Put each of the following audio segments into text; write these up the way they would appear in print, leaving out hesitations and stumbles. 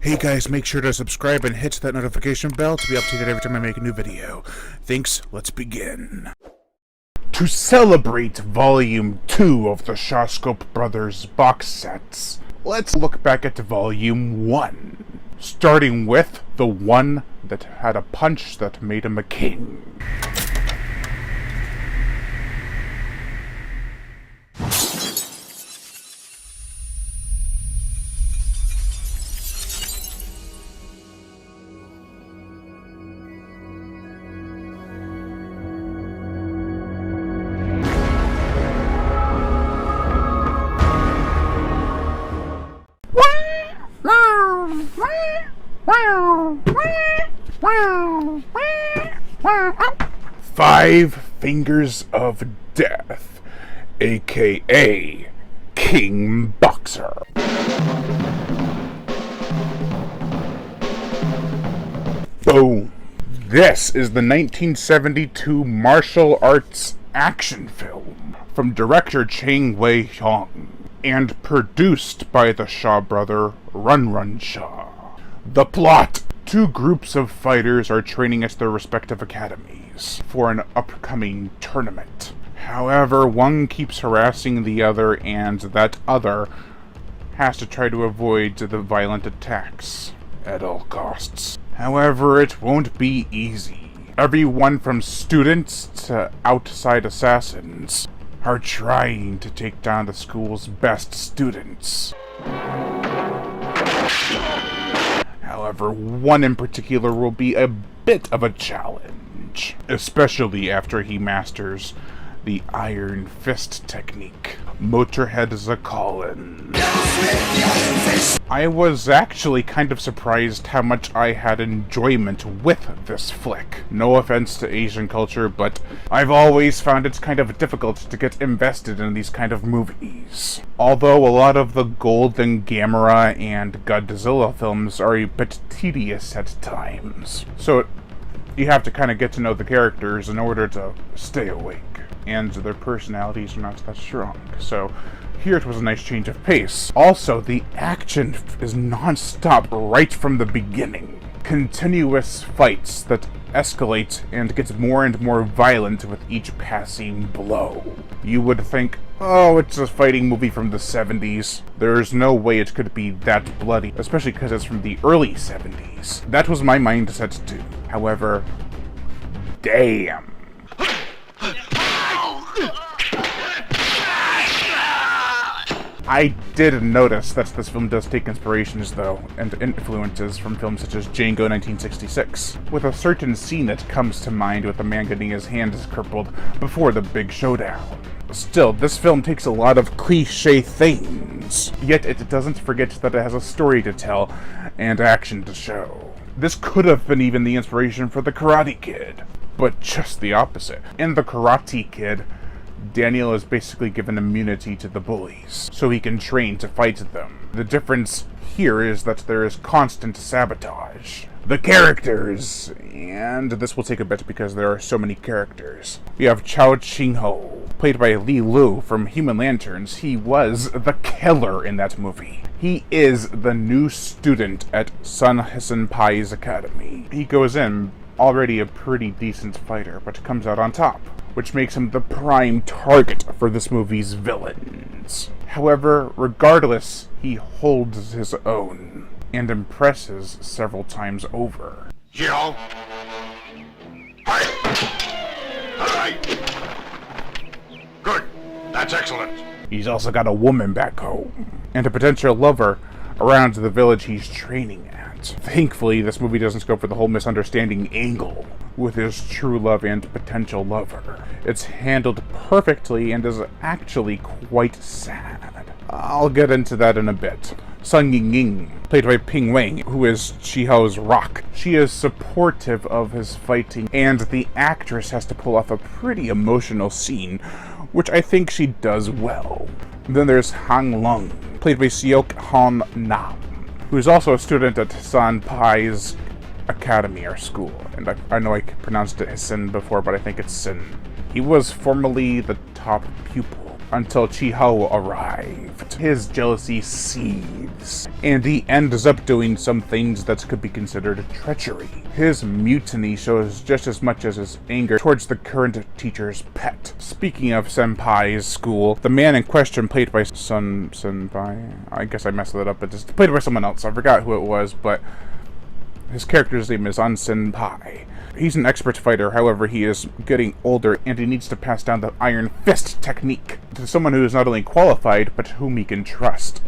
Hey guys, make sure to subscribe and hit that notification bell to be updated every time I make a new video. Thanks, let's begin. To celebrate Volume 2 of the Shawscope Brothers box sets, let's look back at Volume 1, starting with the one that had a punch that made him a king. Five Fingers of Death, aka King Boxer. Boom! This is the 1972 martial arts action film from director Chang Wei-hong and produced by the Shaw brother Run Run Shaw. The plot: two groups of fighters are training at their respective academies for an upcoming tournament. However, one keeps harassing the other, and that other has to try to avoid the violent attacks at all costs. However, it won't be easy. Everyone from students to outside assassins are trying to take down the school's best students. However, one in particular will be a bit of a challenge, especially after he masters the Iron Fist technique. Motorhead Zakhalin. I was actually kind of surprised how much I had enjoyment with this flick. No offense to Asian culture, but I've always found it's kind of difficult to get invested in these kind of movies. Although a lot of the Golden Gamera and Godzilla films are a bit tedious at times. So you have to kind of get to know the characters in order to stay awake. And their personalities are not that strong. So here it was a nice change of pace. Also, the action is non-stop right from the beginning. Continuous fights that escalate and get more and more violent with each passing blow. You would think, oh, it's a fighting movie from the 70s. There's no way it could be that bloody, especially because it's from the early 70s. That was my mindset too. However, damn. I did notice that this film does take inspirations, though, and influences from films such as Django 1966, with a certain scene that comes to mind with the man getting his hands crippled before the big showdown. Still, this film takes a lot of cliché things, yet it doesn't forget that it has a story to tell and action to show. This could have been even the inspiration for The Karate Kid, but just the opposite. In The Karate Kid, Daniel is basically given immunity to the bullies, so he can train to fight them. The difference here is that there is constant sabotage. The characters, and this will take a bit because there are so many characters. We have Chao Ching-ho, played by Lee Lu from Human Lanterns. He was the killer in that movie. He is the new student at Sun Senpai's academy. He goes in already a pretty decent fighter, but comes out on top, which makes him the prime target for this movie's villains. However, regardless, he holds his own and impresses several times over. Yo! Hi! Good. That's excellent. He's also got a woman back home, and a potential lover around the village he's training at. Thankfully, this movie doesn't go for the whole misunderstanding angle with his true love and potential lover. It's handled perfectly and is actually quite sad. I'll get into that in a bit. Sun Ying, played by Ping Wang, who is Chiho's rock. She is supportive of his fighting, and the actress has to pull off a pretty emotional scene, which I think she does well. Then there's Hang Lung, played by Seok Han Nam, who is also a student at Sanpai's academy or school. And I know I pronounced it Sin before, but I think it's Sin. He was formerly the top pupil, until Chi-Ho arrived. His jealousy seethes, and he ends up doing some things that could be considered treachery. His mutiny shows just as much as his anger towards the current teacher's pet. Speaking of Senpai's school, the man in question, played by Senpai, I guess I messed that up, but just played by someone else. I forgot who it was, but his character's name is An Senpai. He's an expert fighter, however, he is getting older and he needs to pass down the Iron Fist technique to someone who is not only qualified, but whom he can trust.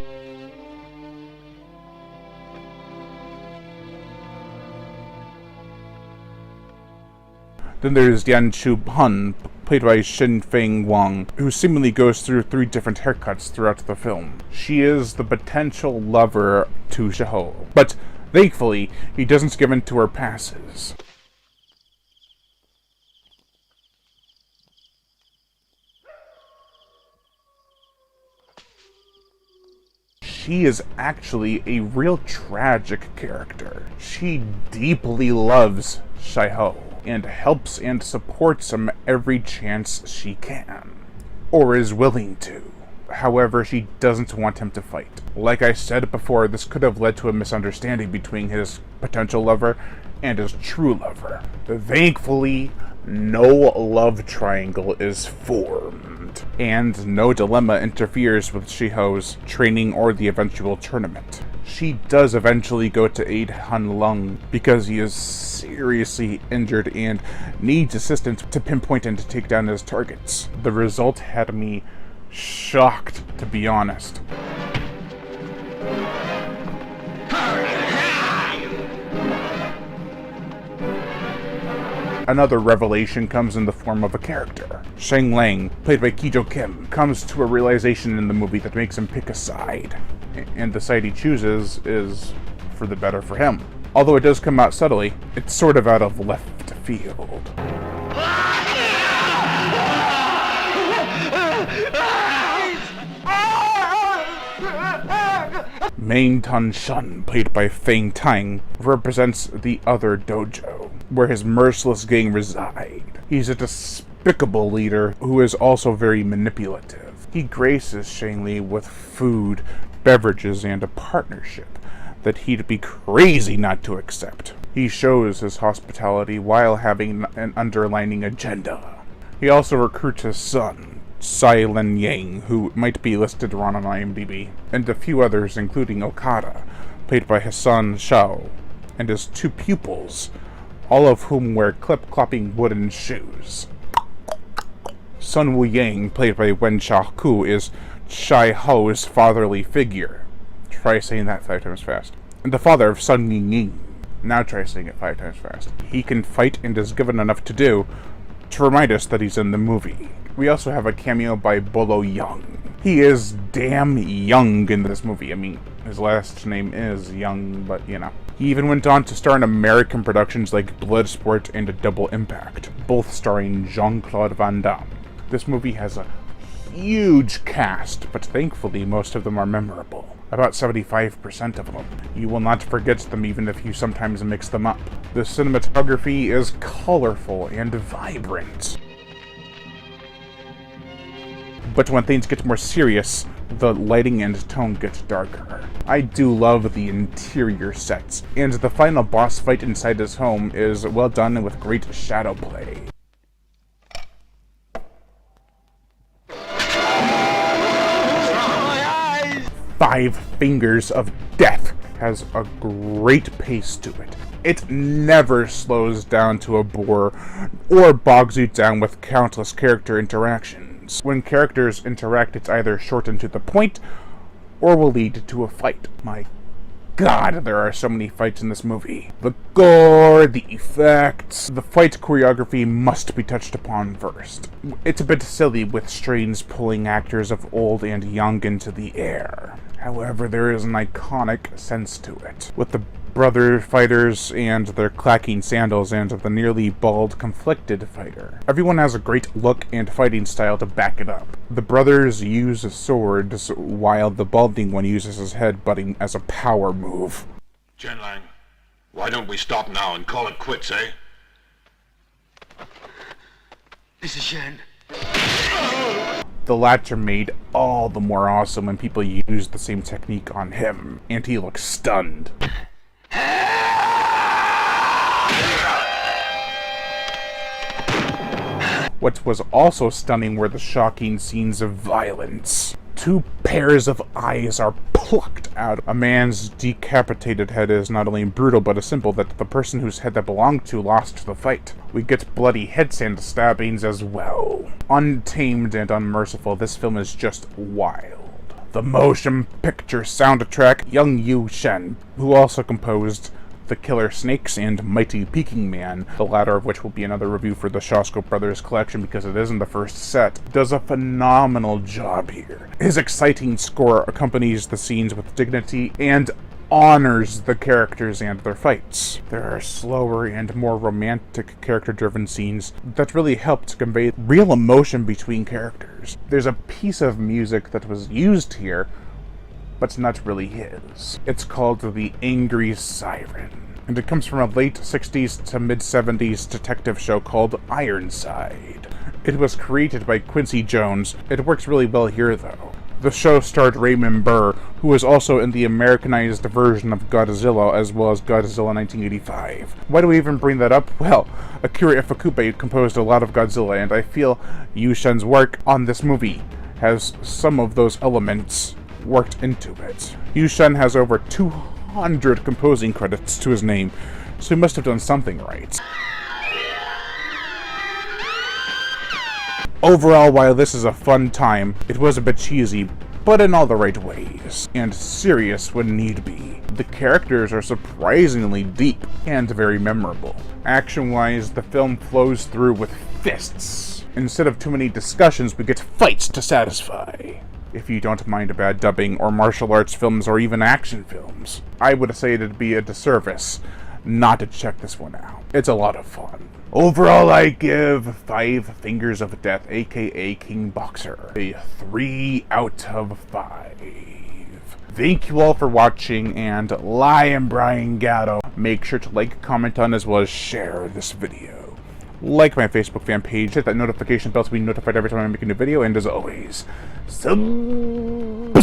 Then there's Yan Chu Hun, played by Shin Feng Wang, who seemingly goes through 3 different haircuts throughout the film. She is the potential lover to Chi-Ho, but thankfully, he doesn't give in to her passes. She is actually a real tragic character. She deeply loves Chi-Ho and helps and supports him every chance she can, or is willing to. However, she doesn't want him to fight. Like I said before, this could have led to a misunderstanding between his potential lover and his true lover. Thankfully, no love triangle is formed, and no dilemma interferes with Chi-Ho's training or the eventual tournament. She does eventually go to aid Han Lung because he is seriously injured and needs assistance to pinpoint and to take down his targets. The result had me shocked, to be honest. Another revelation comes in the form of a character. Shang Lang, played by Ki Jo Kim, comes to a realization in the movie that makes him pick a side. And the side he chooses is for the better for him. Although it does come out subtly, it's sort of out of left field. Main Tan Shun, played by Feng Tang, represents the other dojo, where his merciless gang reside. He's a despicable leader who is also very manipulative. He graces Shang Li with food, beverages, and a partnership that he'd be crazy not to accept. He shows his hospitality while having an underlining agenda. He also recruits his son, Sai Len Yang, who might be listed wrong on IMDb, and a few others, including Okada, played by Hassan Shao, and his 2 pupils, all of whom wear clip-clopping wooden shoes. Sun Wu Yang, played by Wen Xiaoku, is Chi-Ho's fatherly figure. Try saying that 5 times fast. And the father of Sun Ying. Now try saying it 5 times fast. He can fight and is given enough to do to remind us that he's in the movie. We also have a cameo by Bolo Young. He is damn young in this movie. I mean, his last name is Young, but you know. He even went on to star in American productions like Bloodsport and Double Impact, both starring Jean-Claude Van Damme. This movie has a huge cast, but thankfully most of them are memorable. About 75% of them. You will not forget them even if you sometimes mix them up. The cinematography is colorful and vibrant. But when things get more serious, the lighting and tone get darker. I do love the interior sets, and the final boss fight inside his home is well done and with great shadow play. Five Fingers of Death has a great pace to it. It never slows down to a bore or bogs you down with countless character interactions. When characters interact, it's either short and to the point, or will lead to a fight. My God, there are so many fights in this movie. The gore, the effects, the fight choreography must be touched upon first. It's a bit silly with strains pulling actors of old and young into the air. However, there is an iconic sense to it, with the brother fighters and their clacking sandals and the nearly bald, conflicted fighter. Everyone has a great look and fighting style to back it up. The brothers use swords, while the balding one uses his headbutting as a power move. Chen Lang, why don't we stop now and call it quits, eh? This is Shen. The latter made all the more awesome when people used the same technique on him, and he looked stunned. What was also stunning were the shocking scenes of violence. 2 pairs of eyes are plucked out. A man's decapitated head is not only brutal, but a symbol that the person whose head that belonged to lost the fight. We get bloody heads and stabbings as well. Untamed and unmerciful, this film is just wild. The motion picture soundtrack, Young Yu Shen, who also composed The Killer Snakes and Mighty Peking Man, the latter of which will be another review for the Shosko Brothers collection because it isn't the first set, does a phenomenal job here. His exciting score accompanies the scenes with dignity and honors the characters and their fights. There are slower and more romantic character-driven scenes that really help to convey real emotion between characters. There's a piece of music that was used here, but not really his. It's called The Angry Siren, and it comes from a late 60s to mid-70s detective show called Ironside. It was created by Quincy Jones. It works really well here, though. The show starred Raymond Burr, who was also in the Americanized version of Godzilla, as well as Godzilla 1985. Why do we even bring that up? Well, Akira Ifukube composed a lot of Godzilla, and I feel Yu Shen's work on this movie has some of those elements worked into it. Yu Shen has over 200 composing credits to his name, so he must have done something right. Overall, while this is a fun time, it was a bit cheesy, but in all the right ways, and serious when need be. The characters are surprisingly deep and very memorable. Action-wise, the film flows through with fists. Instead of too many discussions, we get fights to satisfy. If you don't mind bad dubbing or martial arts films or even action films, I would say it'd be a disservice not to check this one out. It's a lot of fun. Overall, I give 5 Fingers of Death, aka King Boxer, a 3 out of 5. Thank you all for watching, and Lion Brian Gatto. Make sure to like, comment on, as well as share this video. Like my Facebook fan page, hit that notification bell to be notified every time I make a new video, and as always, subscribe!